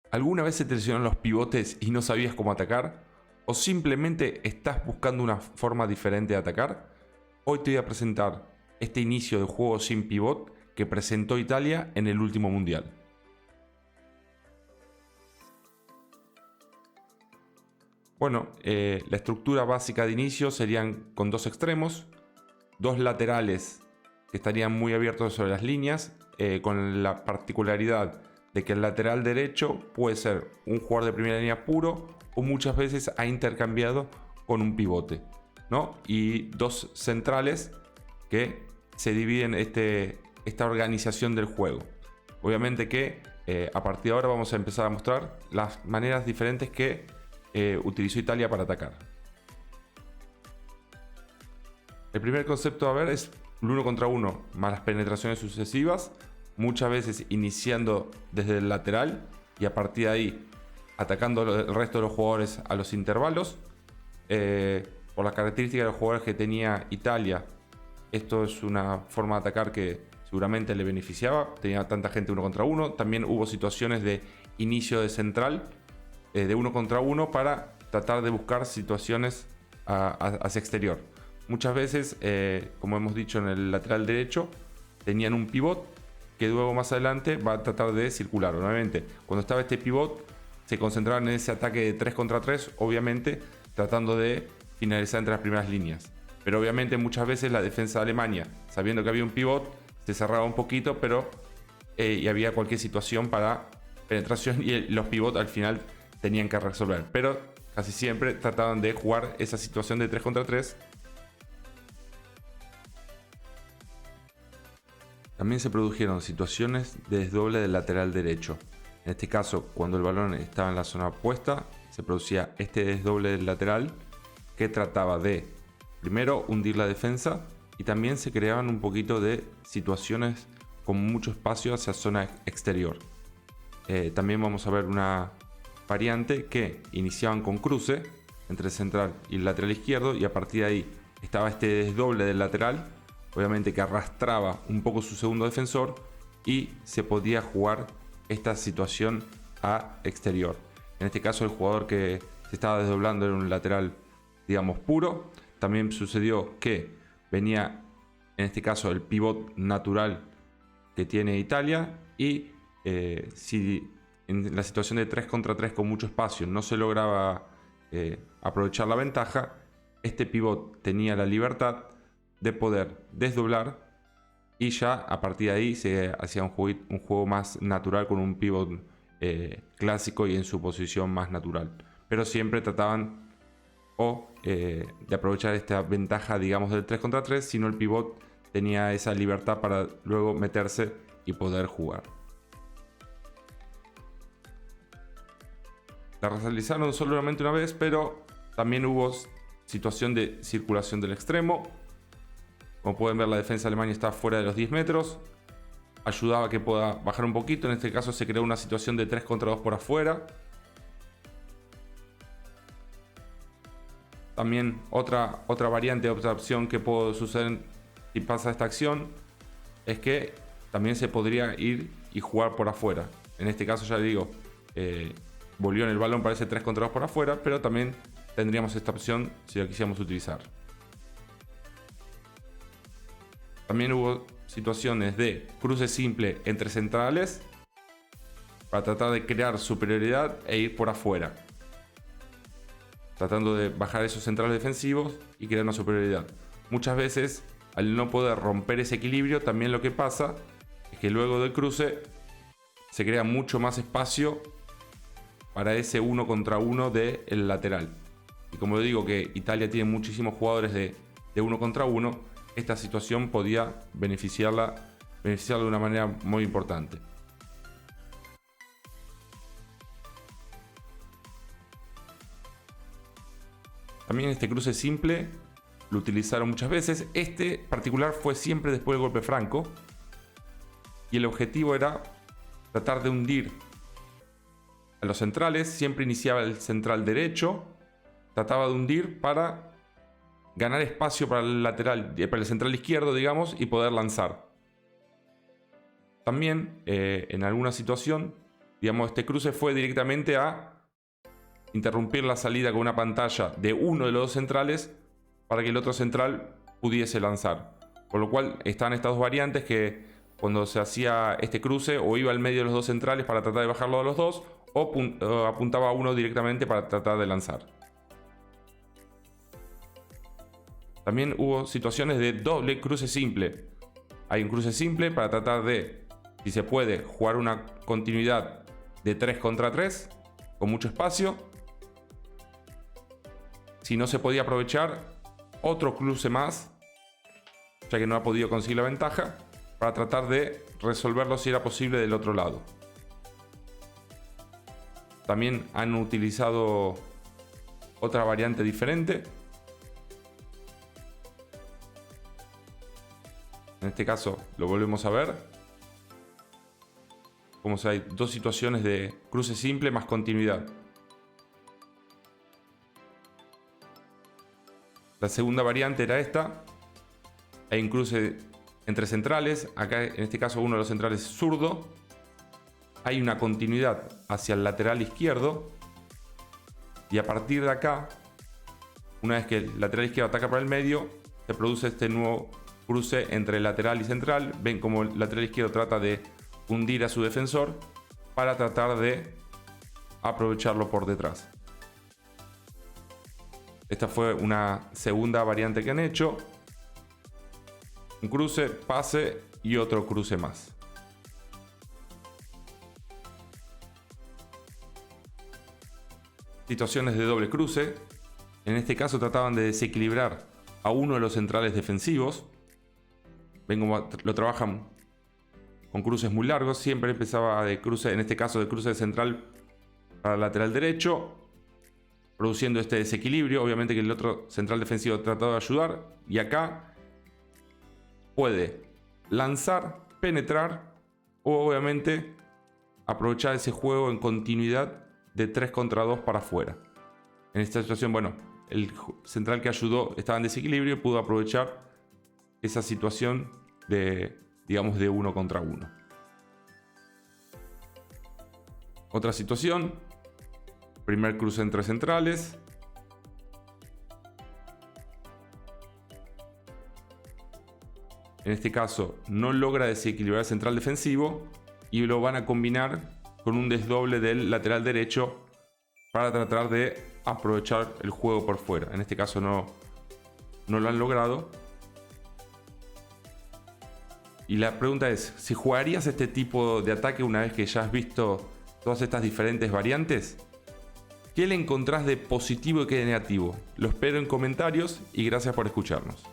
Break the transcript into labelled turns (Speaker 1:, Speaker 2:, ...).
Speaker 1: ¿Alguna vez se te lesionaron los pivotes y no sabías cómo atacar? ¿O simplemente estás buscando una forma diferente de atacar? Hoy te voy a presentar este inicio de juego sin pivot que presentó Italia en el último mundial. Bueno, la estructura básica de inicio serían con dos extremos, dos laterales que estarían muy abiertos sobre las líneas, con la particularidad de que el lateral derecho puede ser un jugador de primera línea puro o muchas veces ha intercambiado con un pivote, ¿no? Y dos centrales que se dividen esta organización del juego. Obviamente que a partir de ahora vamos a empezar a mostrar las maneras diferentes que utilizó Italia para atacar. El primer concepto a ver es el 1 contra 1 más las penetraciones sucesivas, muchas veces iniciando desde el lateral y a partir de ahí atacando el resto de los jugadores a los intervalos. Por las características de los jugadores que tenía Italia, esto es una forma de atacar que seguramente le beneficiaba, tenía tanta gente 1 contra 1. También hubo situaciones de inicio de central, de 1 contra 1 para tratar de buscar situaciones hacia exterior. Muchas veces, como hemos dicho en el lateral derecho, tenían un pivot que luego más adelante va a tratar de circular. Nuevamente, cuando estaba este pivot, se concentraban en ese ataque de 3 contra 3, obviamente tratando de finalizar entre las primeras líneas. Pero obviamente muchas veces la defensa de Alemania, sabiendo que había un pivot, se cerraba un poquito, pero y había cualquier situación para penetración y los pivots al final tenían que resolver. Pero casi siempre trataban de jugar esa situación de 3 contra 3. También se produjeron situaciones de desdoble del lateral derecho. En este caso, cuando el balón estaba en la zona opuesta, se producía este desdoble del lateral que trataba de, primero, hundir la defensa y también se creaban un poquito de situaciones con mucho espacio hacia zona exterior. También vamos a ver una variante que iniciaban con cruce entre el central y el lateral izquierdo y a partir de ahí estaba este desdoble del lateral, obviamente que arrastraba un poco su segundo defensor y se podía jugar esta situación a exterior. En este caso el jugador que se estaba desdoblando era un lateral, digamos, puro. También sucedió que venía, en este caso, el pivot natural que tiene Italia y si en la situación de 3 contra 3 con mucho espacio no se lograba aprovechar la ventaja, este pivot tenía la libertad de poder desdoblar y ya a partir de ahí se hacía un juego más natural con un pivot clásico y en su posición más natural. Pero siempre trataban de aprovechar esta ventaja, digamos, del 3 contra 3, sino el pivot tenía esa libertad para luego meterse y poder jugar. La realizaron solamente una vez, pero también hubo situación de circulación del extremo. Como pueden ver, la defensa de Alemania está fuera de los 10 metros. Ayudaba a que pueda bajar un poquito. En este caso se creó una situación de 3 contra 2 por afuera. También otra variante, otra opción que puede suceder si pasa esta acción es que también se podría ir y jugar por afuera. En este caso, ya digo, volvió en el balón para ese 3 contra 2 por afuera, pero también tendríamos esta opción si la quisiéramos utilizar. También hubo situaciones de cruce simple entre centrales para tratar de crear superioridad e ir por afuera, tratando de bajar esos centrales defensivos y crear una superioridad. Muchas veces, al no poder romper ese equilibrio, también lo que pasa es que luego del cruce se crea mucho más espacio para ese 1 contra 1 del lateral. Y como digo que Italia tiene muchísimos jugadores de 1 contra 1, esta situación podía beneficiarla de una manera muy importante. También este cruce simple lo utilizaron muchas veces. Este particular fue siempre después del golpe franco y el objetivo era tratar de hundir a los centrales. Siempre iniciaba el central derecho, trataba de hundir para ganar espacio para el lateral, para el central izquierdo, digamos, y poder lanzar. También en alguna situación Digamos, este cruce fue directamente a interrumpir la salida con una pantalla de uno de los dos centrales para que el otro central pudiese lanzar. Por lo cual están estas dos variantes que cuando se hacía este cruce o iba al medio de los dos centrales para tratar de bajarlo a los dos o apuntaba a uno directamente para tratar de lanzar. También hubo situaciones de doble cruce simple. Hay un cruce simple para tratar de, si se puede, jugar una continuidad de 3 contra 3 con mucho espacio. Si no se podía aprovechar, otro cruce más, ya que no ha podido conseguir la ventaja, para tratar de resolverlo si era posible del otro lado. También han utilizado otra variante diferente. En este caso lo volvemos a ver. Como si hay dos situaciones de cruce simple más continuidad. La segunda variante era esta. Hay un cruce entre centrales. Acá en este caso uno de los centrales es zurdo. Hay una continuidad hacia el lateral izquierdo. Y a partir de acá, una vez que el lateral izquierdo ataca para el medio, se produce este nuevo cruce entre lateral y central. Ven como el lateral izquierdo trata de hundir a su defensor para tratar de aprovecharlo por detrás. Esta fue una segunda variante que han hecho. Un cruce, pase y otro cruce más. Situaciones de doble cruce. En este caso trataban de desequilibrar a uno de los centrales defensivos. Ven cómo lo trabajan con cruces muy largos. Siempre empezaba de cruce, en este caso de cruce de central para el lateral derecho, produciendo este desequilibrio. Obviamente que el otro central defensivo trataba de ayudar. Y acá puede lanzar, penetrar o obviamente aprovechar ese juego en continuidad de 3 contra 2 para afuera. En esta situación, bueno, el central que ayudó estaba en desequilibrio y pudo aprovechar esa situación de, digamos, de 1 contra 1. Otra situación. Primer cruce entre centrales. En este caso no logra desequilibrar el central defensivo y lo van a combinar con un desdoble del lateral derecho para tratar de aprovechar el juego por fuera. En este caso no lo han logrado. Y la pregunta es, ¿si jugarías este tipo de ataque una vez que ya has visto todas estas diferentes variantes? ¿Qué le encontrás de positivo y qué de negativo? Lo espero en comentarios y gracias por escucharnos.